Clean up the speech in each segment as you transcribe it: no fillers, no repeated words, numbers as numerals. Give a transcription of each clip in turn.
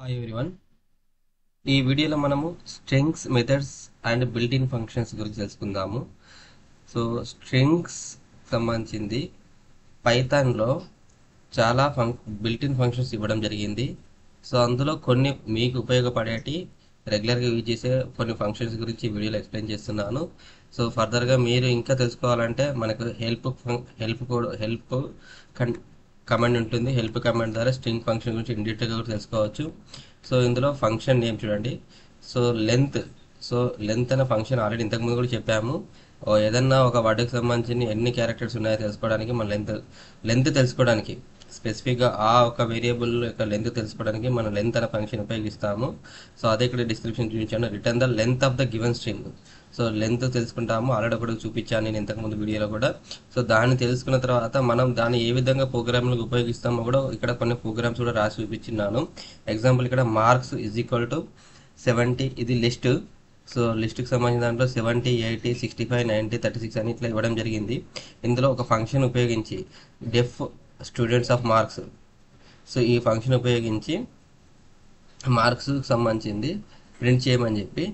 Hi everyone. ఈ వీడియోలో మనము strings methods and built in functions గురించి తెలుసుకుందాము. సో స్ట్రింగ్స్ సంబంధించింది పైథాన్లో చాలా బిల్ట్ ఇన్ ఫంక్షన్స్ ఇవ్వడం జరిగింది. సో అందులో కొన్ని మీకు ఉపయోగపడేటి రెగ్యులర్గా యూజ్ చేసే కొన్ని ఫంక్షన్స్ గురించి ఈ వీడియోలో ఎక్స్ప్లెయిన్ చేస్తున్నాను. సో ఫర్దర్గా మీరు ఇంకా తెలుసుకోవాలంటే మనకు హెల్ప్ కమాండ్ ఉంటుంది. హెల్ప్ కమాండ్ ద్వారా స్ట్రింగ్ ఫంక్షన్ గురించి ఇన్ డీటెయిల్గా కూడా తెలుసుకోవచ్చు. సో ఇందులో ఫంక్షన్ నేమ్ చూడండి. సో లెంత్ అనే ఫంక్షన్ ఆల్రెడీ ఇంతకుముందు కూడా చెప్పాము. ఏదన్నా ఒక వర్డ్కి సంబంధించిన ఎన్ని క్యారెక్టర్స్ ఉన్నాయో తెలుసుకోవడానికి మన లెంత్ తెలుసుకోవడానికి స్పెసిఫిక్గా ఆ ఒక వేరియబుల్ యొక్క లెంత్ తెలుసుకోవడానికి మనం లెంత్ అనే ఫంక్షన్ ఉపయోగిస్తాము. సో అదే ఇక్కడ డిస్క్రిప్షన్ చూపించాను. Return the length of the given string. So length తెలుసుకుంటాము. ఆల్రెడీ ఒకటి చూపించాను నేను ఇంతకుముందు వీడియోలో కూడా. సో దాన్ని తెలుసుకున్న తర్వాత మనం దాన్ని ఏ విధంగా ప్రోగ్రామ్లకు ఉపయోగిస్తామో కూడా ఇక్కడ కొన్ని ప్రోగ్రామ్స్ కూడా రాసి చూపించినాను. ఎగ్జాంపుల్ ఇక్కడ మార్క్స్ ఈజ్ ఈక్వల్ టు 70, ఇది లిస్ట్. సో లిస్ట్కి సంబంధించిన దాంట్లో 70, 80, 65, 90, 36 అని ఇట్లా ఇవ్వడం జరిగింది. ఇందులో ఒక ఫంక్షన్ ఉపయోగించి డెఫ్ స్టూడెంట్స్ ఆఫ్ మార్క్స్, సో ఈ ఫంక్షన్ ఉపయోగించి మార్క్స్కి సంబంధించింది ప్రింట్ చేయమని చెప్పి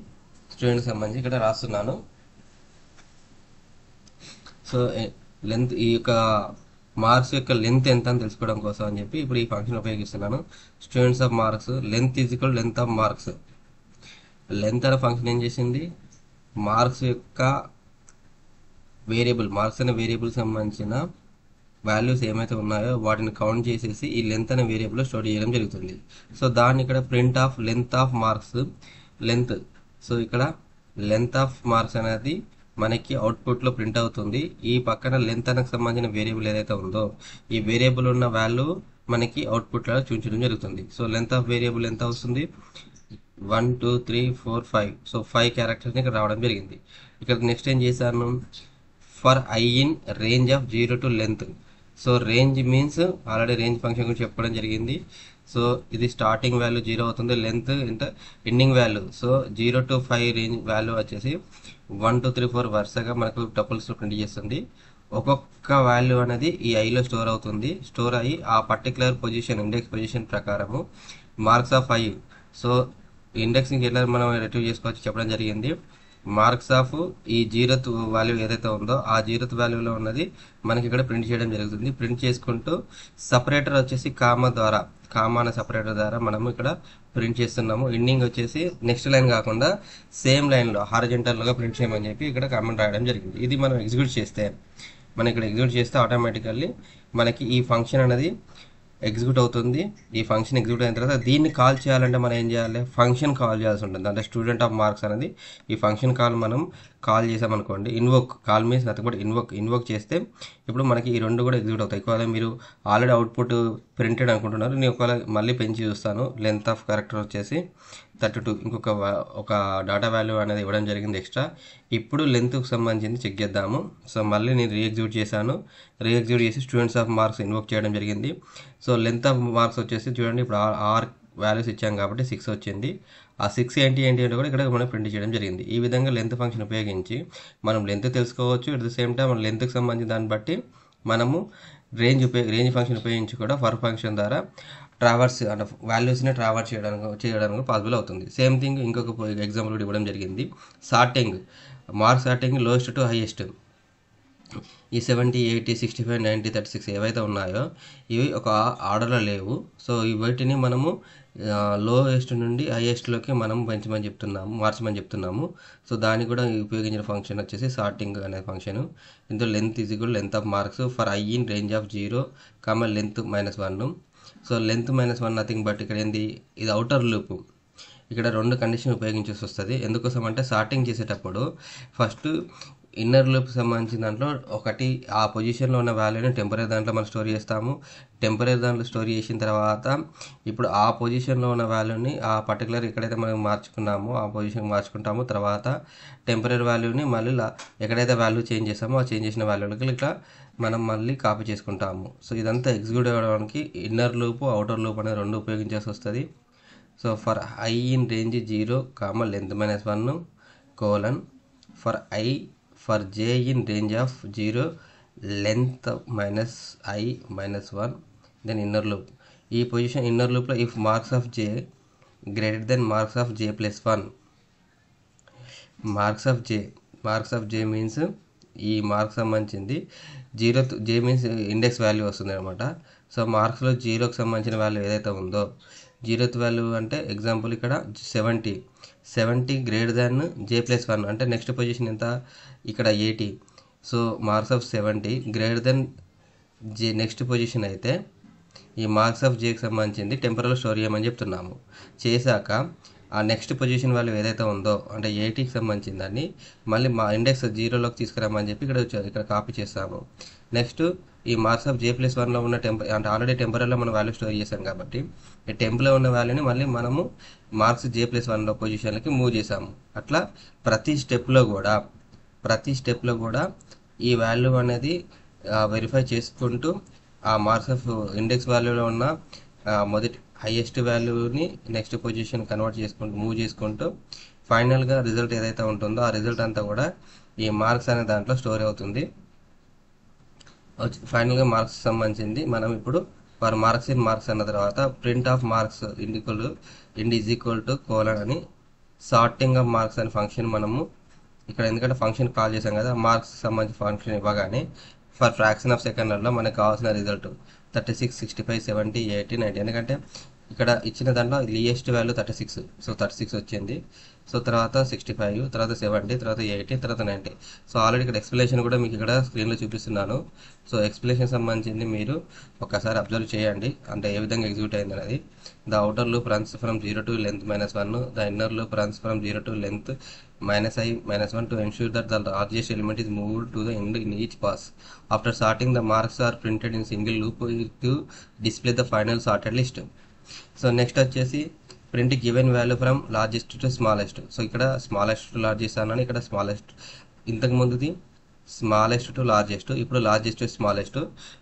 స్టూడెంట్కి సంబంధించి ఇక్కడ రాస్తున్నాను. సో లెంత్, ఈ యొక్క మార్క్స్ యొక్క లెంత్ ఎంత అని తెలుసుకోవడం కోసం అని చెప్పి ఇప్పుడు ఈ ఫంక్షన్ ఉపయోగిస్తున్నాను. Students of marks length is equal length of marks. Length అనే ఫంక్షన్ ఏం చేసింది, మార్క్స్ యొక్క వేరియబుల్, మార్క్స్ అనే వేరియబుల్ సంబంధించిన వాల్యూస్ ఏమైతే ఉన్నాయో వాటిని కౌంట్ చేసేసి ఈ లెంత్ అనే వేరియబుల్లో స్టోర్ చేయడం జరుగుతుంది. సో దాన్ని ఇక్కడ print of length of marks, length. So ఇక్కడ లెంత్ ఆఫ్ మార్క్స్ అనేది మనకి అవుట్పుట్లో ప్రింట్ అవుతుంది. ఈ పక్కన లెంత్ అనేది సంబంధించిన వేరియబుల్ ఏదైతే ఉందో ఈ వేరియబుల్ ఉన్న వాల్యూ మనకి అవుట్పుట్లో చూపించడం జరుగుతుంది. సో లెంత్ ఆఫ్ వేరియబుల్ ఎంత వస్తుంది, 1 2 3 4 5. సో 5 క్యారెక్టర్స్ని ఇక్కడ రావడం జరిగింది. ఇక్కడ నెక్స్ట్ ఏం చేశాను, for I in range of 0 to length. So range means already range function గురించి చెప్పడం జరిగింది. సో ఇది స్టార్టింగ్ వాల్యూ 0 అవుతుంది, లెంత్ అంటే ending value. So 0 to 5 range value వచ్చేసి 1 2 3 4 వరుసగా మనకు టపుల్స్ ప్రింట్ చేస్తుంది. ఒక్కొక్క వాల్యూ అనేది ఈ ఐలో స్టోర్ అవుతుంది. స్టోర్ అయ్యి ఆ పర్టికులర్ పొజిషన్, ఇండెక్స్ పొజిషన్ ప్రకారము మార్క్స్ ఆఫ్ 5. సో ఇండెక్సింగ్ ఎట్లా మనం రిట్రీవ్ చేసుకోవచ్చు చెప్పడం జరిగింది. మార్క్స్ ఆఫ్ ఈ 0th వాల్యూ ఏదైతే ఉందో ఆ 0th వాల్యూలో ఉన్నది మనకి ఇక్కడ ప్రింట్ చేయడం జరుగుతుంది. ప్రింట్ చేసుకుంటూ సపరేటర్ వచ్చేసి కామా అనే సపరేటర్ ద్వారా మనము ఇక్కడ ప్రింట్ చేస్తున్నాము. ఎండింగ్ వచ్చేసి నెక్స్ట్ లైన్ కాకుండా సేమ్ లైన్లో హారిజెంటల్గా ప్రింట్ చేయమని చెప్పి ఇక్కడ కామెంట్ రాయడం జరిగింది. ఇది మనం ఎగ్జిక్యూట్ చేస్తే ఆటోమేటికల్లీ మనకి ఈ ఫంక్షన్ అనేది ఎగ్జిక్యూట్ అవుతుంది. ఈ ఫంక్షన్ ఎగ్జిక్యూట్ అయిన తర్వాత దీన్ని కాల్ చేయాలంటే మనం ఏం చేయాలి, ఫంక్షన్ కాల్ చేయాల్సి ఉంటుంది. అంటే స్టూడెంట్ ఆఫ్ మార్క్స్ అనేది ఈ ఫంక్షన్ కాల్ మనం కాల్ చేసామనుకోండి, call means nothing but invoke చేస్తే ఇప్పుడు మనకి ఈ రెండు కూడా ఎగ్జిక్యూట్ అవుతాయి. ఒకవేళ మీరు ఆల్రెడీ అవుట్పుట్ ప్రింటెడ్ అనుకుంటున్నారు, నేను ఒకవేళ మళ్ళీ పెంచి చూస్తాను. లెంత్ ఆఫ్ క్యారెక్టర్ వచ్చేసి 32, ఇంకొక ఒక డాటా వాల్యూ అనేది ఇవ్వడం జరిగింది ఎక్స్ట్రా. ఇప్పుడు లెంత్కి సంబంధించింది చెక్ చేద్దాము. సో మళ్ళీ నేను రీఎగ్జిక్యూట్ చేసి స్టూడెంట్స్ ఆఫ్ మార్క్స్ ఇన్వోక్ చేయడం జరిగింది. సో లెంత్ ఆఫ్ మార్క్స్ వచ్చేసి చూడండి, ఇప్పుడు ఆర్ వాల్యూస్ ఇచ్చాం కాబట్టి 6 వచ్చింది. ఆ 6 ఏంటి అంటే కూడా ఇక్కడ మనం ప్రింట్ చేయడం జరిగింది. ఈ విధంగా లెంత్ ఫంక్షన్ ఉపయోగించి మనం లెంత్ తెలుసుకోవచ్చు. అట్ ద సేమ్ టైం మన లెంత్కి సంబంధించిన దాన్ని బట్టి మనము రేంజ్ ఫంక్షన్ ఉపయోగించి కూడా ఫర్ ఫంక్షన్ ద్వారా ట్రావర్స్ అంటే వాల్యూస్ని ట్రావర్స్ చేయడానికి పాసిబుల్ అవుతుంది. సేమ్ థింగ్ ఇంకొక ఎగ్జాంపుల్ కూడా ఇవ్వడం జరిగింది. Mark sorting lowest to highest. ఈ 70, 80, 65, 90, 36 ఏవైతే ఉన్నాయో ఇవి ఒక ఆర్డర్లో లేవు. సో వీటిని మనము లోయెస్ట్ నుండి హైయెస్ట్లోకి మనం మార్చమని చెప్తున్నాము. సో దానికి కూడా ఉపయోగించిన ఫంక్షన్ వచ్చేసి సార్టింగ్ అనే ఫంక్షన్. ఇందులో length is equal length of marks for I in range of 0, length -1. So length -1 nothing but ఇక్కడ ఏంది, ఇది అవుటర్ లూప్. ఇక్కడ 2 కండిషన్ ఉపయోగించాల్సి వస్తుంది. ఎందుకోసం అంటే సార్టింగ్ చేసేటప్పుడు ఫస్ట్ ఇన్నర్ లూప్ సంబంధించిన దాంట్లో ఒకటి ఆ పొజిషన్లో ఉన్న వాల్యూని టెంపరీ దాంట్లో మనం స్టోర్ చేస్తాము. టెంపరీ దాంట్లో స్టోర్ చేసిన తర్వాత ఇప్పుడు ఆ పొజిషన్లో ఉన్న వాల్యూని ఆ పర్టికులర్ ఎక్కడైతే మనం మార్చుకున్నామో ఆ పొజిషన్ మార్చుకుంటాము. తర్వాత టెంపరీ వాల్యూని మళ్ళీ ఎక్కడైతే వాల్యూ చేంజ్ చేస్తామో ఆ చేంజ్ చేసిన వాల్యూలకి ఇట్లా మనం మళ్ళీ కాపీ చేసుకుంటాము. సో ఇదంతా ఎగ్జిక్యూట్ అవ్వడానికి ఇన్నర్ లూప్, అవుటర్ లూప్ అనేది 2 ఉపయోగించాల్సి వస్తుంది. So for I in range 0, length -1, for j in range of 0, length -i -1, then inner loop. ఈ పొజిషన్ ఇన్నర్ లూప్లో if marks of j greater than marks of j plus 1. Marks of j means ఈ marks సంబంధించింది zero. j means index value వస్తుంది అనమాట. So మార్క్స్లో జీరోకి సంబంధించిన value ఏదైతే ఉందో, జీరోత్ వాల్యూ అంటే ఎగ్జాంపుల్ ఇక్కడ 70 గ్రేటర్ దాన్ j ప్లస్ 1 అంటే నెక్స్ట్ పొజిషన్ ఎంత, ఇక్కడ 80. So marks of 70 greater than j next position అయితే ఈ మార్క్స్ ఆఫ్ jకి సంబంధించింది టెంపరల్ స్టోర్ చేయమని చెప్తున్నాము. చేశాక ఆ నెక్స్ట్ పొజిషన్ వాల్యూ ఏదైతే ఉందో అంటే 80కి సంబంధించిన దాన్ని మళ్ళీ మా ఇండెక్స్ 0లోకి తీసుకురామని చెప్పి ఇక్కడ కాపీ చేస్తాము. నెక్స్ట్ ఈ మార్క్స్ ఆఫ్ j ప్లస్ 1లో ఉన్న అంటే ఆల్రెడీ టెంపరల్లో మనం వాల్యూ స్టోర్ చేసాం కాబట్టి ఈ టెంప్లో ఉన్న వాల్యూని మళ్ళీ మనము మార్క్స్ j ప్లస్ 1లో పొజిషన్లకి మూవ్ చేసాము. అట్లా ప్రతి స్టెప్లో కూడా ఈ వాల్యూ అనేది వెరిఫై చేసుకుంటూ ఆ మార్క్స్ ఆఫ్ ఇండెక్స్ వాల్యూలో ఉన్న మొదటి హైయెస్ట్ వాల్యూని నెక్స్ట్ పొజిషన్ మూవ్ చేసుకుంటూ ఫైనల్గా రిజల్ట్ ఏదైతే ఉంటుందో ఆ రిజల్ట్ అంతా కూడా ఈ మార్క్స్ అనే దాంట్లో స్టోర్ అవుతుంది. ఫైనల్గా మార్క్స్ సంబంధించింది మనం ఇప్పుడు ఫర్ మార్క్స్ ఇన్ మార్క్స్ అన్న తర్వాత print of marks is equal to colon అని సార్టింగ్ ఆఫ్ మార్క్స్ అనే ఫంక్షన్ మనము ఇక్కడ ఎందుకంటే ఫంక్షన్ కాల్ చేసాం కదా, మార్క్స్ సంబంధించిన ఫంక్షన్ ఇవ్వగానే ఫర్ ఫ్రాక్షన్ ఆఫ్ సెకండ్లలో మనకు కావాల్సిన రిజల్ట్ 36, 65, 70, 80, 90. ఎందుకంటే ఇక్కడ ఇచ్చిన దాంట్లో లీయెస్ట్ వాల్యూ 36, సో 36 వచ్చింది. సో తర్వాత 65, తర్వాత 70, తర్వాత 80, తర్వాత 90. సో ఆల్రెడీ ఇక్కడ ఎక్స్ప్లెనేషన్ కూడా మీకు ఇక్కడ స్క్రీన్లో చూపిస్తున్నాను. సో ఎక్స్ప్లెనేషన్ సంబంధించింది మీరు ఒకసారి అబ్జర్వ్ చేయండి, అంటే ఏ విధంగా ఎగ్జిక్యూట్ అయింది అనేది. The outer loop runs from 0 to length -1, the inner loop runs from 0 to length -i-1 to ensure that the largest element is moved to the end in each pass. After sorting, the marks are printed in single loop to display the final sorted list. So next వచ్చేసి print given value from largest to smallest. So ఇక్కడ smallest to largest అన్నాను, ఇక్కడ smallest, ఇంతకు ముందుది smallest to largest, ఇప్పుడు largest to smallest.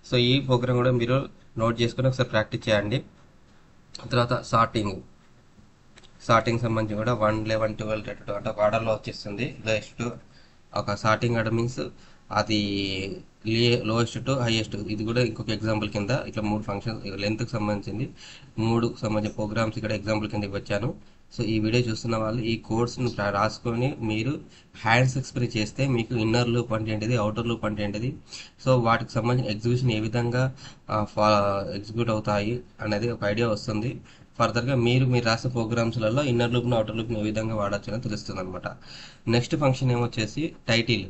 So ఈ program కూడా మీరు నోట్ చేసుకొని ఒకసారి ప్రాక్టీస్ చేయండి. తర్వాత సార్టింగ్ సంబంధించి కూడా 1, 11, 12, 32 అంటే ఒక ఆర్డర్లో వచ్చేస్తుంది. లోయెస్ట్ టు ఒక సార్టింగ్ ఆర్డర్ మీన్స్ అది లోయెస్ట్ టు హైయెస్ట్. ఇది కూడా ఇంకొక ఎగ్జాంపుల్ కింద ఇట్లా 3 ఫంక్షన్స్ లెంత్కి సంబంధించింది 3 సంబంధించిన ప్రోగ్రామ్స్ ఇక్కడ ఎగ్జాంపుల్ కింద వచ్చాను. సో ఈ వీడియో చూస్తున్న వాళ్ళు ఈ కోడ్స్ను రాసుకొని మీరు హ్యాండ్స్ ఎక్స్ప్రెస్ చేస్తే మీకు ఇన్నర్ లూప్ అంటే ఏంటిది, అవుటర్ లూప్ అంటే ఏంటిది, సో వాటికి సంబంధించిన ఎగ్జిక్యూషన్ ఏ విధంగా ఎగ్జిక్యూట్ అవుతాయి అనేది ఒక ఐడియా వస్తుంది. ఫర్దర్గా మీరు రాసే ప్రోగ్రామ్స్లలో ఇన్నర్ లూప్ను అవుటర్ లూప్ని ఏ విధంగా వాడచ్చు అని తెలుస్తుంది అనమాట. నెక్స్ట్ ఫంక్షన్ ఏమొచ్చేసి టైటిల్.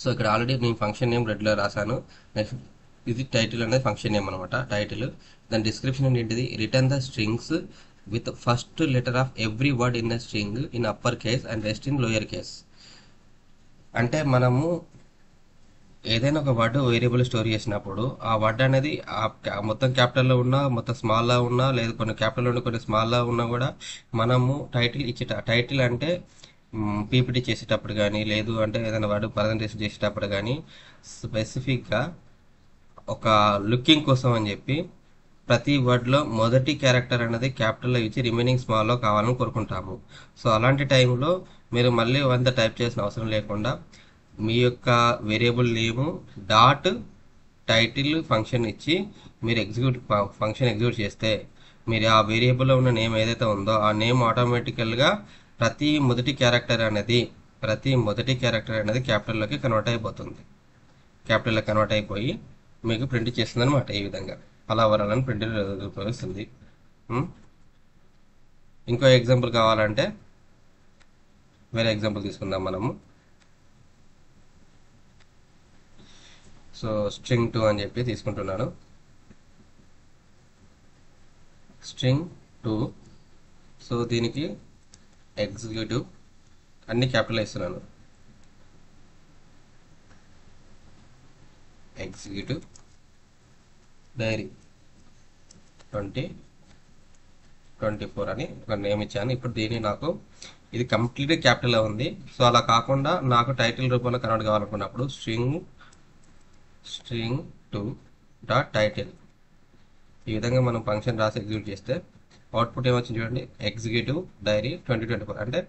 సో ఇక్కడ ఆల్రెడీ నేను ఫంక్షన్ నేమ్ రెడ్లో రాశాను. నెక్స్ట్ ఇది టైటిల్ అనేది ఫంక్షన్ నేమ్ అనమాట. టైటిల్ దాని డిస్క్రిప్షన్ ఏంటిది, return the strings with first letter of every word in the string in upper case and rest in lower case. అంటే మనము ఏదైనా ఒక వర్డ్ వేరియబుల్ స్టోర్ చేసినప్పుడు ఆ వర్డ్ అనేది మొత్తం క్యాపిటల్లో ఉన్నా, మొత్తం స్మాల్లో ఉన్నా, లేదా కొన్ని క్యాపిటల్లో ఉన్న కొన్ని స్మాల్లో ఉన్నా కూడా మనము టైటిల్ అంటే పీపీటీ చేసేటప్పుడు కానీ, లేదు అంటే ఏదైనా వర్డ్ ప్రజెంటేషన్ చేసేటప్పుడు కానీ స్పెసిఫిక్గా ఒక లుకింగ్ కోసం అని చెప్పి ప్రతి వర్డ్లో మొదటి క్యారెక్టర్ అనేది క్యాపిటల్లో ఇచ్చి రిమైనింగ్ స్మాల్లో కావాలని కోరుకుంటాము. సో అలాంటి టైంలో మీరు మళ్ళీ అంత టైప్ చేసిన అవసరం లేకుండా మీ యొక్క వేరియబుల్ నేము డాట్ టైటిల్ ఫంక్షన్ ఇచ్చి మీరు ఫంక్షన్ ఎగ్జిక్యూట్ చేస్తే మీరు ఆ వేరియబుల్లో ఉన్న నేమ్ ఏదైతే ఉందో ఆ నేమ్ ఆటోమేటికల్గా ప్రతి మొదటి క్యారెక్టర్ అనేది క్యాపిటల్లోకి కన్వర్ట్ అయిపోతుంది. క్యాపిటల్లో కన్వర్ట్ అయిపోయి మీకు ప్రింట్ చేస్తుంది అనమాట. ఈ విధంగా అలా వరాలని ప్రింట్ ఉపయోగిస్తుంది. ఇంకో ఎగ్జాంపుల్ కావాలంటే వేరే ఎగ్జాంపుల్ తీసుకుందాం మనము. సో string 2 అని చెప్పి తీసుకుంటున్నాను. string 2. సో దీనికి ఎగ్జిక్యూటివ్ అన్ని క్యాపిటల్ ఇస్తున్నాను. ఎగ్జిక్యూటివ్ డైరీ 2024 అని ఒక నేమ్ ఇచ్చాను. ఇప్పుడు దీన్ని నాకు ఇది కంప్లీట్గా క్యాపిటల్లో ఉంది. సో అలా కాకుండా నాకు టైటిల్ రూపంలో కన్వర్ట్ కావాలనుకున్నప్పుడు string 2 డాట్ టైటిల్ ఈ విధంగా మనం ఫంక్షన్ రాసి ఎగ్జిక్యూట్ చేస్తే అవుట్పుట్ ఏమొచ్చింది చూడండి, ఎగ్జిక్యూటివ్ డైరీ 2024. అంటే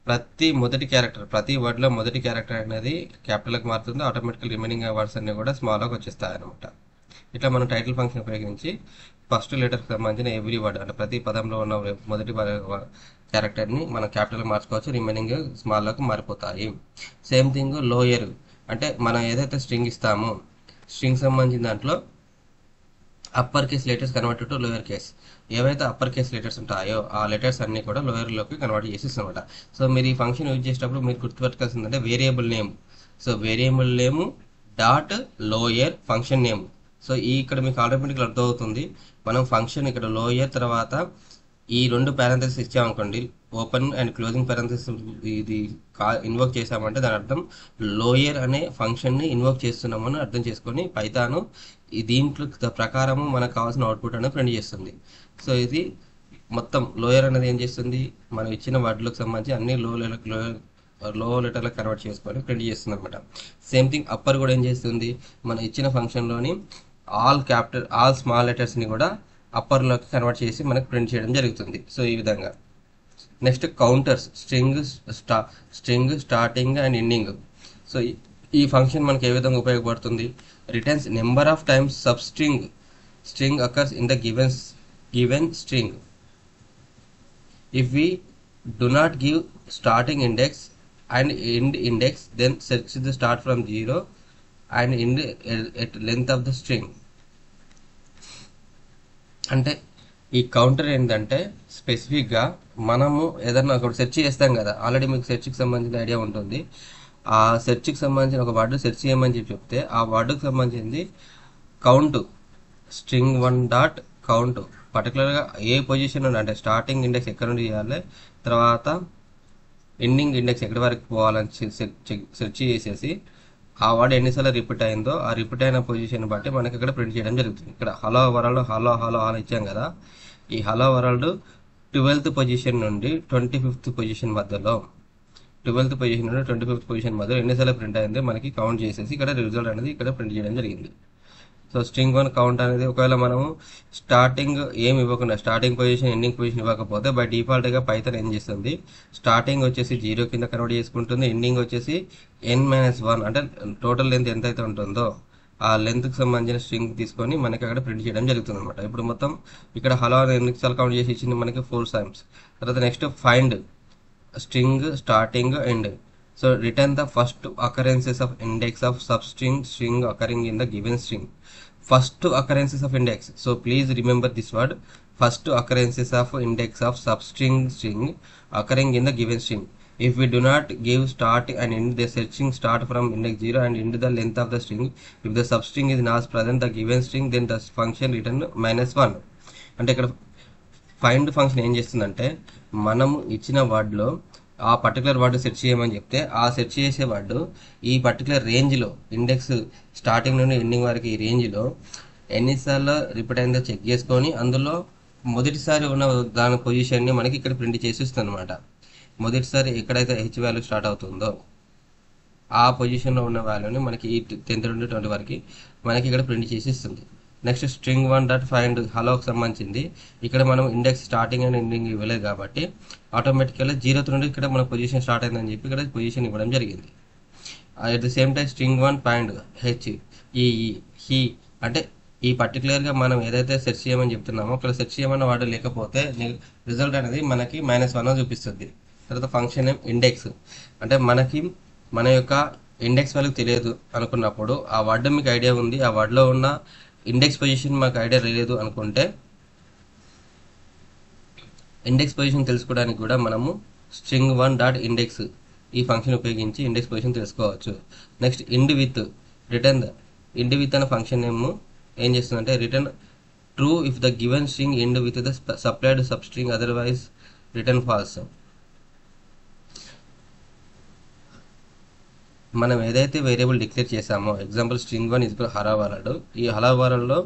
ప్రతి వర్డ్లో మొదటి క్యారెక్టర్ అనేది క్యాపిటల్కి మారుతుంది. ఆటోమేటికల్ రిమైనింగ్ వర్డ్స్ అన్ని కూడా స్మాల్లోకి వచ్చేస్తాయి అనమాట. ఇట్లా మనం టైటిల్ ఫంక్షన్ ఉపయోగించి ఫస్ట్ లెటర్కి సంబంధించిన ఎవ్రీ వర్డ్ అంటే ప్రతి పదంలో ఉన్న మొదటి క్యారెక్టర్ని మనం క్యాపిటల్ మార్చుకోవచ్చు, రిమైనింగ్ స్మాల్లోకి మారిపోతాయి. సేమ్ థింగ్ లోయర్ అంటే మనం ఏదైతే స్ట్రింగ్ ఇస్తామో స్ట్రింగ్ సంబంధించిన దాంట్లో upper case letters convert to lower case. ఏవైతే అప్పర్ కేస్ లెటర్స్ ఉంటాయో ఆ లెటర్స్ అన్ని కూడా లోయర్లోకి కన్వర్ట్ చేసేస్తాం అనమాట. సో మీరు ఈ ఫంక్షన్ యూజ్ చేసేటప్పుడు మీరు గుర్తుపెట్టుకోవాల్సిందంటే variable name. So variable name dot lower function name. So ఇక్కడ మీకు ఆటోమేటిక్గా అర్థమవుతుంది. మనం ఫంక్షన్ ఇక్కడ లోయర్ తర్వాత ఈ రెండు పారాంథసిస్ ఇచ్చామనుకోండి, ఓపెన్ అండ్ క్లోజింగ్ పారాంథసిస్ ఇది ఇన్వోక్ చేసామంటే దాని అర్థం లోయర్ అనే ఫంక్షన్ని ఇన్వోక్ చేస్తున్నామని అర్థం చేసుకొని పైథాను దీంట్లో ప్రకారము మనకు కావాల్సిన అవుట్పుట్ అనేది ప్రింట్ చేస్తుంది. సో ఇది మొత్తం లోయర్ అనేది ఏం చేస్తుంది, మనం ఇచ్చిన వర్డ్లకు సంబంధించి అన్ని లో లెటర్లకు కన్వర్ట్ చేసుకొని ప్రింట్ చేస్తుంది అనమాట. సేమ్ థింగ్ అప్పర్ కూడా ఏం చేస్తుంది, మనం ఇచ్చిన ఫంక్షన్లోని ఆల్ స్మాల్ లెటర్స్ని కూడా అప్పర్లోకి కన్వర్ట్ చేసి మనకు ప్రింట్ చేయడం జరుగుతుంది. సో ఈ విధంగా. Next counters, string starting and ending. So ఈ ఫంక్షన్ మనకి ఏ విధంగా ఉపయోగపడుతుంది, returns number of times string occurs in the given string. If we do not give starting index and end index, then search the start from 0 and end at length of the string. అంటే ఈ counter ఏంటంటే స్పెసిఫిక్గా మనము ఏదన్నా ఒకటి search చేస్తాం కదా, already మీకు సెర్చ్కి సంబంధించిన ఐడియా ఉంటుంది. ఆ సెర్చ్కి సంబంధించిన ఒక వర్డ్ సెర్చ్ చేయమని చెప్తే ఆ వర్డ్కి సంబంధించింది కౌంట్ స్ట్రింగ్ 1 డాట్ కౌంట్ పర్టికులర్గా ఏ పొజిషన్ అంటే స్టార్టింగ్ ఇండెక్స్ ఎక్కడ నుండి చేయాలి, తర్వాత ఎండింగ్ ఇండెక్స్ ఎక్కడి వరకు పోవాలని సెర్చ్ చేసేసి ఆ వర్డ్ ఎన్నిసార్లు రిపీట్ అయిందో ఆ రిపీట్ అయిన పొజిషన్ బట్టి మనకి ఇక్కడ ప్రింట్ చేయడం జరుగుతుంది. ఇక్కడ హలో వరల్డ్ హలో అని ఇచ్చాం కదా, ఈ హలో వరల్డ్ 12th పొజిషన్ నుండి 25th పొజిషన్ మధ్యలో 12th పొజిషన్ నుండి 25th పొజిషన్ మధ్యలో ఎన్నిసార్లు ప్రింట్ అయిందో మనకి కౌంట్ చేసేసి ఇక్కడ రిజల్ట్ అనేది ఇక్కడ ప్రింట్ చేయడం జరిగింది. సో స్ట్రింగ్ 1 కౌంట్ అనేది ఒకవేళ మనము స్టార్టింగ్ ఏమి ఇవ్వకుండా స్టార్టింగ్ పొజిషన్ ఎండింగ్ పొజిషన్ ఇవ్వకపోతే బై డిఫాల్ట్గా పైథాన్ ఏం చేస్తుంది, స్టార్టింగ్ వచ్చేసి 0 కింద కన్వర్ట్ చేసుకుంటుంది, ఎండింగ్ వచ్చేసి n-1 అంటే టోటల్ లెంత్ ఎంతైతే ఉంటుందో ఆ లెంత్కి సంబంధించిన స్ట్రింగ్ తీసుకొని మనకి అక్కడ ప్రింట్ చేయడం జరుగుతుంది అనమాట. ఇప్పుడు మొత్తం ఇక్కడ హలో ఎన్నిసార్లు కౌంట్ చేసి ఇచ్చింది మనకి 4 times. తర్వాత next find string starting end. So return the first occurrences of index of substring string occurring in the given string. First occurrences of index. So please remember this word. First occurrences of index of substring string occurring in the given string. If we do not give start and end, the searching start from index 0 and end the length of the string. If the substring is not present the given string, then the function return -1. అంటే ఇక్కడ find function ఏం చేస్తుందంటే మనము ఇచ్చిన వర్డ్లో ఆ particular word search చేయమని చెప్తే ఆ సెర్చ్ చేసే వర్డ్ ఈ పర్టికులర్ రేంజ్లో ఇండెక్స్ స్టార్టింగ్ నుండి ఎండింగ్ వరకు ఈ రేంజ్లో ఎన్నిసార్లు రిపీట్ అయిందో చెక్ చేసుకొని అందులో మొదటిసారి ఉన్న దాని పొజిషన్ని మనకి ఇక్కడ ప్రింట్ చేసి ఇస్తుంది అనమాట. మొదటిసారి ఎక్కడైతే హెచ్ వాల్యూ స్టార్ట్ అవుతుందో ఆ పొజిషన్లో ఉన్న వాల్యూని మనకి ఈ 10th నుండి 20 వరకు మనకి ఇక్కడ ప్రింట్ చేసి ఇస్తుంది. నెక్స్ట్ స్ట్రింగ్ 1 డాట్ ఫైండ్ హలోకి సంబంధించింది. ఇక్కడ మనం ఇండెక్స్ స్టార్టింగ్ అండ్ ఎండింగ్ ఇవ్వలేదు కాబట్టి ఆటోమేటిక్గా 0th నుండి ఇక్కడ మన పొజిషన్ స్టార్ట్ అయిందని చెప్పి ఇక్కడ పొజిషన్ ఇవ్వడం జరిగింది. At the same time string 1 find H he అంటే ఈ పర్టికులర్గా మనం ఏదైతే సెర్చ్ చేయమని చెప్తున్నామో అక్కడ సెర్చ్ చేయమన్న వాడు లేకపోతే రిజల్ట్ అనేది మనకి -1 చూపిస్తుంది. తర్వాత ఫంక్షన్ నేమ్ ఇండెక్స్ అంటే మనకి మన యొక్క ఇండెక్స్ వాల్యూ తెలియదు అనుకున్నప్పుడు ఆ వర్డ్ మీకు ఐడియా ఉంది, ఆ వర్డ్లో ఉన్న ఇండెక్స్ పొజిషన్ మాకు ఐడియా లేదు అనుకుంటే ఇండెక్స్ పొజిషన్ తెలుసుకోవడానికి కూడా మనము స్ట్రింగ్ 1 డాట్ ఇండెక్స్ ఈ ఫంక్షన్ ఉపయోగించి ఇండెక్స్ పొజిషన్ తెలుసుకోవచ్చు. Next Ind with return Ind with అనే ఫంక్షన్ నేమ్ ఏం చేస్తుందంటే return true if the given string end with the supplied sub string otherwise return falls. మనం ఏదైతే వేరియబుల్ డిక్లేర్ చేసామో example string 1 is hello world, ఈ hello వరల్డ్లో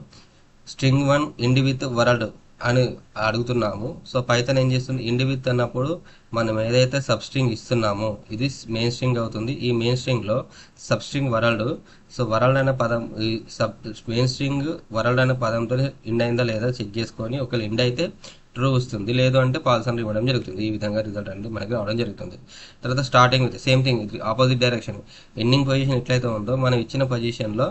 string 1 end with world అని అడుగుతున్నాము. సో పైథాన్ ఏం చేస్తుంది, ఎండ్ విత్ అన్నప్పుడు మనం ఏదైతే సబ్ స్ట్రింగ్ ఇస్తున్నామో ఇది మెయిన్ స్ట్రింగ్ అవుతుంది. ఈ మెయిన్ స్ట్రింగ్లో substring world. So world అనే పదం ఈ మెయిన్ స్ట్రింగ్ వరల్డ్ అనే పదంతో ఎండ్ అయిందా లేదా చెక్ చేసుకొని ఒకవేళ ఎండ్ అయితే ట్రూ వస్తుంది, లేదు అంటే ఫాల్స్ అని ఇవ్వడం జరుగుతుంది. ఈ విధంగా రిజల్ట్ అనేది మనకి రావడం జరుగుతుంది. తర్వాత starting with same thing opposite direction ending position ఎట్లయితే ఉందో మనం ఇచ్చిన పొజిషన్లో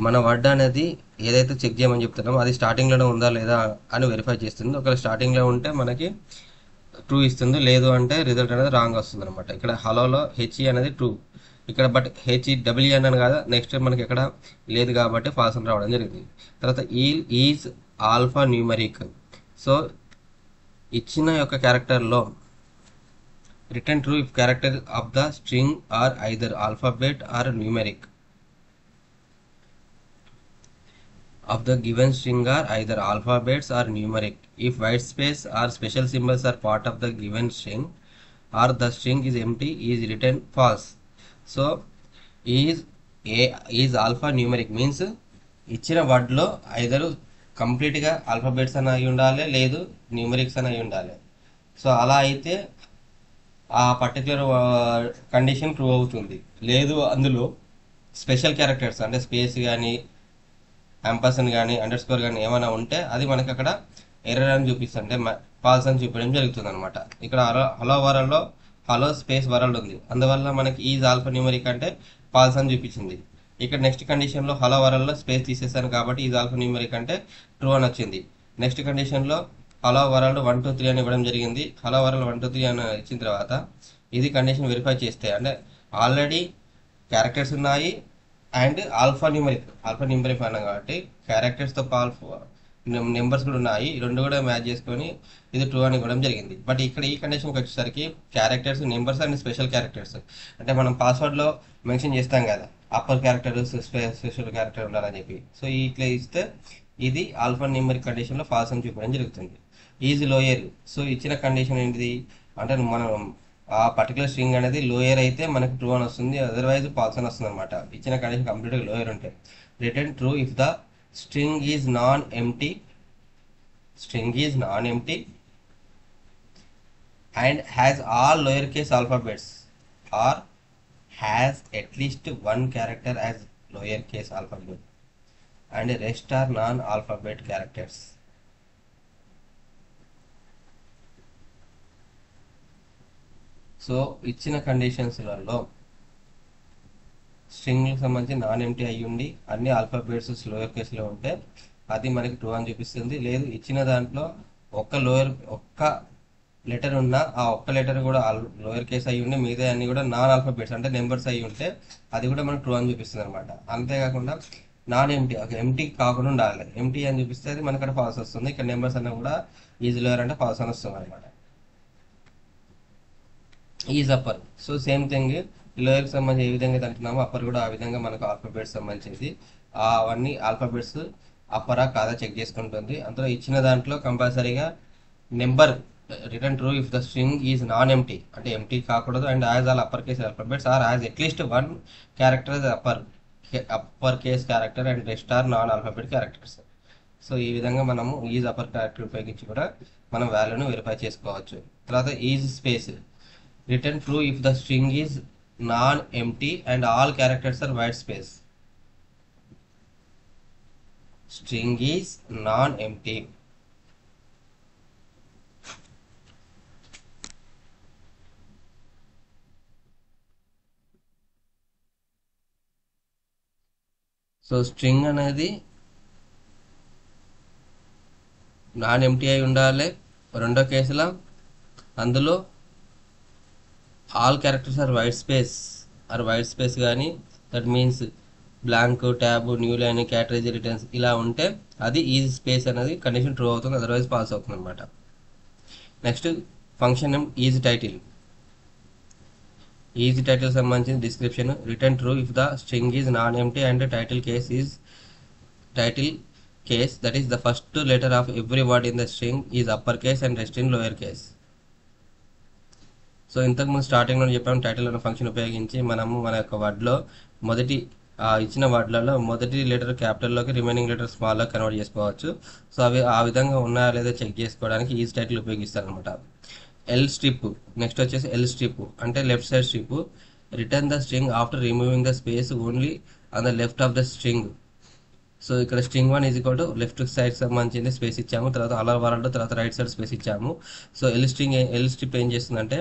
మన వర్డ్ అనేది ఏదైతే చెక్ చేయమని చెప్తున్నామో అది స్టార్టింగ్లోనే ఉందా లేదా అని వెరిఫై చేస్తుంది. ఒకవేళ స్టార్టింగ్లో ఉంటే మనకి ట్రూ ఇస్తుంది, లేదు అంటే రిజల్ట్ అనేది రాంగ్ వస్తుంది అనమాట. ఇక్కడ హలోలో హెచ్ఈ అనేది ట్రూ, ఇక్కడ బట్ హెచ్ఈ డబ్ల్యూ అన్నాను కదా, నెక్స్ట్ మనకి ఎక్కడ లేదు కాబట్టి ఫాల్స్ అని రావడం జరిగింది. తర్వాత ఈజ్ ఆల్ఫా న్యూమరిక్. సో ఇచ్చిన యొక్క క్యారెక్టర్లో return true if character of the string are either alphabet or numeric of the given string are either alphabets or numeric. If white space or special symbols are part of the given string or the string is empty, is written false. So is is alpha numeric means ఇచ్చిన వర్డ్లో ఐదరు కంప్లీట్గా alphabets అని అయి ఉండాలి, లేదు numerics అని అయి ఉండాలి. So అలా అయితే ఆ పర్టికులర్ కండిషన్ ట్రూ అవుతుంది. లేదు అందులో స్పెషల్ క్యారెక్టర్స్ అంటే స్పేస్ కానీ యాంపర్సన్ కానీ అండర్ స్కోర్ కానీ ఏమైనా ఉంటే అది మనకి అక్కడ ఎర్రర్ అని చూపిస్తుంటే ఫాల్స్ అని చూపించడం జరుగుతుంది అనమాట. ఇక్కడ హలో వరల్డ్లో హలో స్పేస్ వరల్డ్ ఉంది, అందువల్ల మనకి ఈజ్ ఆల్ఫా న్యూమరిక్ అంటే ఫాల్స్ అని చూపించింది. ఇక్కడ నెక్స్ట్ కండిషన్లో హలో వరల్డ్లో స్పేస్ తీసేసాను కాబట్టి ఈజ్ ఆల్ఫా న్యూమరిక్ అంటే ట్రూ అని వచ్చింది. నెక్స్ట్ కండిషన్లో హలో వరల్డ్ 1 2 3 అని ఇవ్వడం జరిగింది. హలో వరల్డ్ 1 2 3 అని ఇచ్చిన తర్వాత ఇది కండిషన్ వెరిఫై చేస్తే అంటే ఆల్రెడీ క్యారెక్టర్స్ ఉన్నాయి అండ్ ఆల్ఫా న్యూమరిక్ అన్నాం కాబట్టి క్యారెక్టర్స్తో నెంబర్స్ కూడా ఉన్నాయి, ఈ రెండు కూడా మ్యాచ్ చేసుకొని ఇది ట్రూ అని ఇవ్వడం జరిగింది. బట్ ఇక్కడ ఈ కండిషన్కి వచ్చేసరికి characters numbers and special characters అంటే మనం పాస్వర్డ్లో మెన్షన్ చేస్తాం కదా అప్పర్ క్యారెక్టర్ స్పెషల్ క్యారెక్టర్ ఉండాలని చెప్పి. సో ఇట్లా ఇస్తే ఇది ఆల్ఫా న్యూమరిక్ కండిషన్లో ఫాల్స్ అని చూపించడం జరుగుతుంది. Is lower. సో ఇచ్చిన కండిషన్ ఏంటిది అంటే మనం ఆ పర్టికులర్ స్ట్రింగ్ అనేది లోయర్ అయితే మనకి ట్రూ అని వస్తుంది, అదర్వైజ్ ఫాల్స్ అని వస్తుంది అనమాట. ఇచ్చిన కండిషన్ కంప్లీట్గా లోయర్ ఉంటే return true if the string is non empty and has all lower case alphabets or has at least one character as lower case alphabet and rest are non alphabet characters. So ఇచ్చిన కండిషన్స్లలో స్ట్రింగ్కి సంబంధించి non empty అయ్యి ఉండి అన్ని alphabets lower కేసులో ఉంటే అది మనకి ట్రూ అని చూపిస్తుంది. లేదు ఇచ్చిన దాంట్లో ఒక్క లెటర్ ఉన్న ఆ ఒక్క లెటర్ కూడా లోయర్ కేస్ అయ్యి ఉండి మిగతా అన్ని కూడా నాన్ ఆల్ఫాబెట్స్ అంటే నెంబర్స్ అయ్యి ఉంటే అది కూడా మనకు ట్రూ అని చూపిస్తుంది అనమాట. అంతేకాకుండా నాన్ ఎంటీ ఎంటీ కాకుండా ఉండాలి, ఎంటీ అని చూపిస్తే అది మనకి అక్కడ ఫాల్స్ వస్తుంది. ఇక్కడ నెంబర్స్ అన్న కూడా ఈజ్ లోయర్ అంటే ఫాల్స్ అని వస్తుంది అనమాట. Is upper. So same thing లోయర్కి సంబంధించి ఏ విధంగా అంటున్నామో అప్పర్ కూడా ఆ విధంగా మనకు ఆల్ఫాబెట్స్ సంబంధించింది అవన్నీ ఆల్ఫాబెట్స్ అప్పరా కాదా చెక్ చేసుకుంటుంది. అందులో ఇచ్చిన దాంట్లో కంపల్సరీగా number return true if the string is non empty అంటే ఎంటీ కాకూడదు and as all upper case alphabets or as at least one character upper case character and rest are non alphabet characters. So ఈ విధంగా మనము is upper character ఉపయోగించి కూడా మనం వాల్యూను verify చేసుకోవచ్చు. తర్వాత is space return true if the string is non empty and all characters are white space. String is non empty so string అనేది non empty అయి ఉండాలి. రెండో కేసులో అందులో all characters are white space కానీ that means blank tab new line carriage returns ఇలా ఉంటే అది ఈజ్ స్పేస్ అనేది కండిషన్ ట్రూ అవుతుంది, అదర్వైజ్ పాస్ అవుతుంది అనమాట. Next function name is title సంబంధించిన description return true if the string is non empty and title case that is the first letter of every word in the string is upper case and rest in lower case. So ఇంతకుముందు స్టార్టింగ్లో చెప్పాము title అనే function ఉపయోగించి మనము మన యొక్క వర్డ్లో ఇచ్చిన వర్డ్లలో మొదటి లెటర్ క్యాపిటల్లోకి రిమైనింగ్ లెటర్ స్మాల్లో కన్వర్ట్ చేసుకోవచ్చు. సో అవి ఆ విధంగా ఉన్నాయా లేదా చెక్ చేసుకోవడానికి ఈజ్ టైటిల్ ఉపయోగిస్తారు అనమాట. ఎల్ స్ట్రిప్ నెక్స్ట్ వచ్చేసి ఎల్ స్ట్రిప్ అంటే left side strip return the string after removing the space only on the left of the string. So ఇక్కడ string 1 is equal to left side సంబంధించింది space ఇచ్చాము, తర్వాత hello world తర్వాత right side space ఇచ్చాము. So L strip ఏం చేస్తుందంటే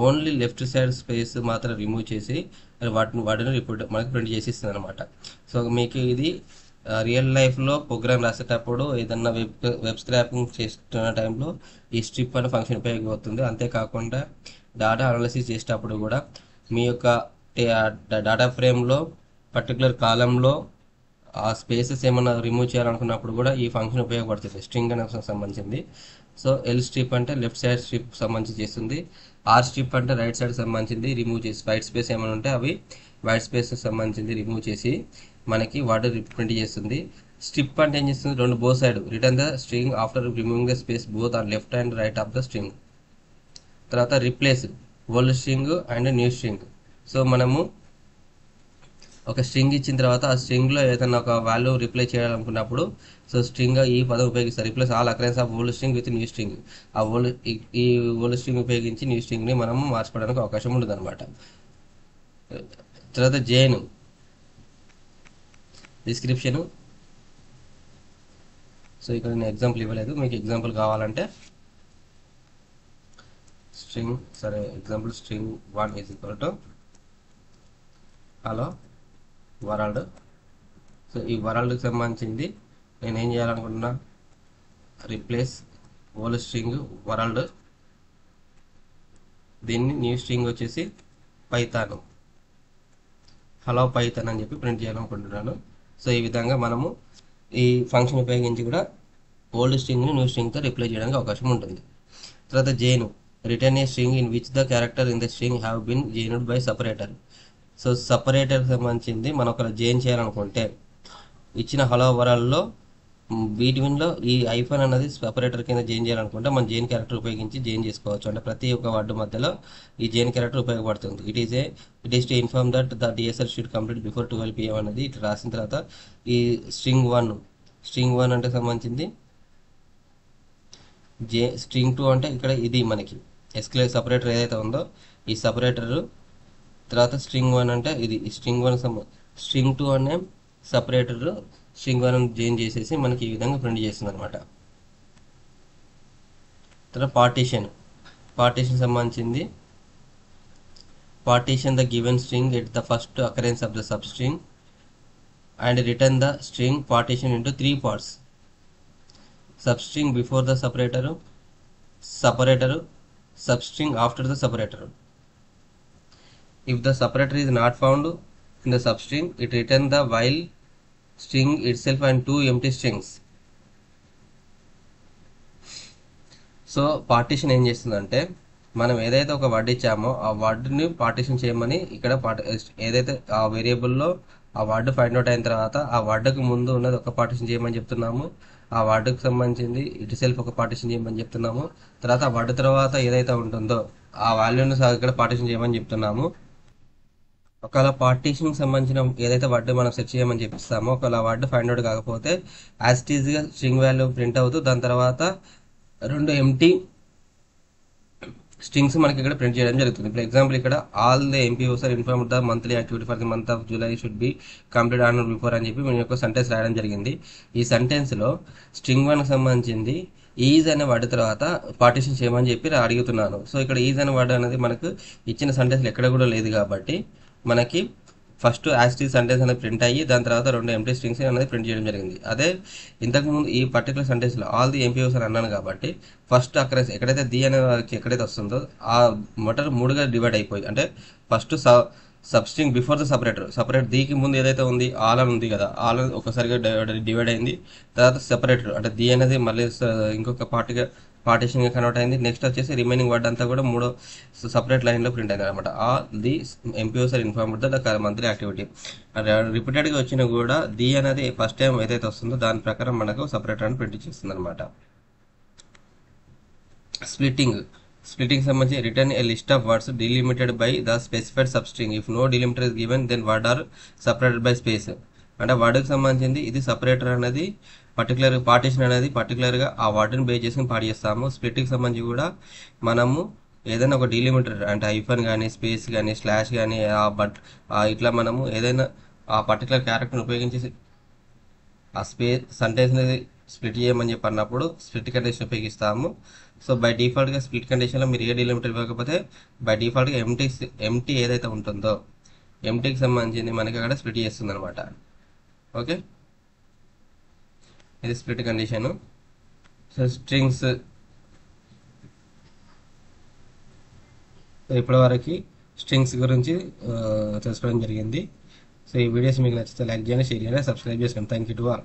only left side space మాత్రం remove చేసి వాటిని రిపోర్ట్ మనకి ప్రింట్ చేసి ఇస్తుంది అనమాట. సో మీకు ఇది రియల్ లైఫ్లో ప్రోగ్రామ్ రాసేటప్పుడు ఏదన్నా వెబ్ స్క్రాపింగ్ చేస్తున్న టైంలో ఈ స్ట్రిప్ అనే ఫంక్షన్ ఉపయోగపడుతుంది. అంతేకాకుండా డేటా అనాలిసిస్ చేసేటప్పుడు కూడా మీ యొక్క డేటా ఫ్రేమ్లో పర్టికులర్ కాలంలో ఆ స్పేసెస్ ఏమైనా రిమూవ్ చేయాలనుకున్నప్పుడు కూడా ఈ ఫంక్షన్ ఉపయోగపడుతుంది, స్ట్రింగ్ అనే సంబంధించింది. సో ఎల్ స్ట్రిప్ అంటే లెఫ్ట్ సైడ్ స్ట్రిప్ సంబంధించి చేస్తుంది. ఆర్ స్ట్రిప్ అంటే రైట్ సైడ్ సంబంధించింది రిమూవ్ చేసి, వైట్ స్పేస్ ఏమైనా ఉంటే అవి వైట్ స్పేస్ సంబంధించింది రిమూవ్ చేసి మనకి వర్డ్ ప్రింట్ చేస్తుంది. స్ట్రిప్ అంటే ఏం చేస్తుంది, రెండు both side return the string after removing the space both on left and right of the string. తర్వాత replace old string and new string. So మనము ఒక స్ట్రింగ్ ఇచ్చిన తర్వాత ఆ స్ట్రింగ్లో ఏదైనా ఒక వాల్యూ రిప్లై చేయాలనుకున్నప్పుడు సో స్ట్రింగ్ ఈ పదం ఉపయోగిస్తారు, replace all occurrence of old string with new string. ఆ ఈ ఓల్డ్ స్ట్రింగ్ ఉపయోగించి న్యూ స్ట్రింగ్ని మనము మార్చుకోవడానికి అవకాశం ఉంటుంది అనమాట. తర్వాత జేన్ డిస్క్రిప్షన్. సో ఇక్కడ నేను ఎగ్జాంపుల్ ఇవ్వలేదు, మీకు ఎగ్జాంపుల్ కావాలంటే స్ట్రింగ్, సరే example string 1 is equal to hello world. So ఈ వరల్డ్కి సంబంధించింది నేను ఏం చేయాలనుకుంటున్నా, రిప్లేస్ ఓల్డ్ స్ట్రింగ్ వరల్డ్, దీన్ని న్యూ స్ట్రింగ్ వచ్చేసి పైథాన్, హలో పైథాన్ అని చెప్పి ప్రింట్ చేయాలనుకుంటున్నాను. సో ఈ విధంగా మనము ఈ ఫంక్షన్ ఉపయోగించి కూడా ఓల్డ్ స్ట్రింగ్ని న్యూ స్ట్రింగ్తో రిప్లై చేయడానికి అవకాశం ఉంటుంది. తర్వాత join return a string in which the character in the string have been joined by separator. So separator సంబంధించింది మనం ఒకవేళ జైన్ చేయాలనుకుంటే ఇచ్చిన హలో వరల్డ్లో బిట్వీన్లో ఈ ఐఫోన్ అనేది సపరేటర్ కింద జైన్ చేయాలనుకుంటే మనం జైన్ క్యారెక్టర్ ఉపయోగించి జైన్ చేసుకోవచ్చు. అంటే ప్రతి ఒక్క వర్డ్ మధ్యలో ఈ జైన్ క్యారెక్టర్ ఉపయోగపడుతుంది. It is to inform that the DSL should complete before 12 PM అనేది ఇట్లా రాసిన తర్వాత ఈ స్ట్రింగ్ వన్ అంటే సంబంధించింది స్ట్రింగ్ 2 అంటే ఇక్కడ ఇది మనకి ఎస్క్లేర్ సపరేటర్ ఏదైతే ఉందో ఈ సపరేటర్. తర్వాత స్ట్రింగ్ 1 అంటే ఇది స్ట్రింగ్ 1 స్ట్రింగ్ 2 అనే సపరేటర్ స్ట్రింగ్ 1 జైన్ చేసేసి మనకి ఈ విధంగా ప్రింట్ చేస్తుంది అనమాట. తర్వాత పార్టీషన్ సంబంధించింది partition the given string at the first occurrence of the sub string and return the string partition into 3 parts. Substring before the separator, substring after the separator. If the separator is not found in the substring, it returns the while string itself and 2 empty strings. So partition ఏం చేస్తుందంటే మనం ఏదైతే ఒక word ఇచ్చామో ఆ వర్డ్ని partition చేయమని ఇక్కడ ఏదైతే ఆ వేరియబుల్లో ఆ వర్డ్ ఫైండ్ అవుట్ అయిన తర్వాత ఆ వర్డ్కి ముందు ఉన్నది ఒక పార్టీషన్ చేయమని చెప్తున్నాము, ఆ వర్డ్కి సంబంధించింది ఇట్ సెల్ఫ్ ఒక పార్టీషన్ చేయమని చెప్తున్నాము. తర్వాత ఆ వర్డ్ తర్వాత ఏదైతే ఉంటుందో ఆ వాల్యూని ఇక్కడ పార్టీషన్ చేయమని చెప్తున్నాము. ఒకవేళ పార్టీషన్కి సంబంధించిన ఏదైతే వర్డ్ మనం సెర్చ్ చేయమని చెప్పిస్తామో ఒకవేళ వర్డ్ ఫైండ్ అవుట్ కాకపోతే యాజ్ ఇట్ ఈజ్గా స్ట్రింగ్ వాల్యూ ప్రింట్ అవుతూ దాని తర్వాత 2 ఎంటీ స్ట్రింగ్స్ మనకి ఇక్కడ ప్రింట్ చేయడం జరుగుతుంది. ఇప్పుడు ఎగ్జాంపుల్ ఇక్కడ all the MPOs are inform the monthly activity for the month of July should be complete on before అని చెప్పి నేను ఒక సెంటెన్స్ రాయడం జరిగింది. ఈ సెంటెన్స్లో స్ట్రింగ్ 1కి సంబంధించింది ఈజ్ అనే వర్డ్ తర్వాత పార్టీషన్ చేయమని చెప్పి అడుగుతున్నాను. సో ఇక్కడ ఈజ్ అనే వర్డ్ అనేది మనకు ఇచ్చిన సెంటెన్స్లో ఎక్కడ కూడా లేదు కాబట్టి మనకి ఫస్ట్ యాస్టీజ్ సెంటెన్స్ అనేది ప్రింట్ అయ్యి దాని తర్వాత 2 ఎంటీ స్ట్రింగ్స్ అనేది ప్రింట్ చేయడం జరిగింది. అదే ఇంతకుముందు ఈ పర్టికులర్ సెంటెన్స్లో ఆల్ ది ఎంపీఓస్ అని అన్నాను కాబట్టి ఫస్ట్ అక్కడైతే ఎక్కడైతే ది అనే ఎక్కడైతే వస్తుందో ఆ మొటర్ 3గా డివైడ్ అయిపోయి అంటే first substring before the separate దీకి ముందు ఏదైతే ఉంది ఆల్ అని ఉంది కదా, ఆల్ ఒకసారిగా డివైడ్ అయింది. తర్వాత సెపరేటర్ అంటే ది అనేది మళ్ళీ ఇంకొక పార్టీషన్గా కన్వర్ట్ అయింది. నెక్స్ట్ వచ్చేసి రిమైనింగ్ వర్డ్ అంతా కూడా 3 సపరేట్ లైన్లో ప్రింట్ అయింది అనమాట. All the MPOs are informed the monthly activity. రిపీటెడ్గా వచ్చినా కూడా ది అనేది ఫస్ట్ టైం ఏదైతే వస్తుందో దాని ప్రకారం మనకు సపరేటర్ అని ప్రింట్ చేస్తుంది అనమాట. స్ప్లిట్టింగ్ సంబంధించి return a list of words delimited by the specified substring if no delimiter is given then word are separated by space. అంటే వర్డ్కి సంబంధించింది ఇది సపరేటర్ అనేది పర్టికులర్ పార్టీషన్ అనేది పర్టికులర్గా ఆ వర్డ్ని బేస్ చేసుకుని పాడు చేస్తాము. స్ప్లిట్కి సంబంధించి కూడా మనము ఏదైనా ఒక డిలిమిటర్ అంటే ఐఫన్ కానీ స్పేస్ కానీ స్లాష్ కానీ ఇట్లా మనము ఏదైనా ఆ పర్టికులర్ క్యారెక్టర్ని ఉపయోగించి ఆ సెంటెన్స్ని స్ప్లిట్ చేయమని చెప్పి అన్నప్పుడు స్ప్లిట్ కండిషన్ ఉపయోగిస్తాము. సో బై డిఫాల్ట్గా స్ప్లిట్ కండిషన్లో మీరు ఏ డిలిమిటర్ ఇవ్వకపోతే బై డిఫాల్ట్గా ఎంటీ ఏదైతే ఉంటుందో ఎంటీకి సంబంధించింది మనకి అక్కడ స్ప్లిట్ చేస్తుంది అనమాట. ఓకే. ఇది స్ప్లిట్ కండిషను. సో స్ట్రింగ్స్ ఇప్పటివరకు స్ట్రింగ్స్ గురించి తెలుసుకోవడం జరిగింది. సో ఈ వీడియోస్ మీకు నచ్చితే లైక్ చేయండి, షేర్ చేయండి, సబ్స్క్రైబ్ చేసుకోండి. Thank you to all.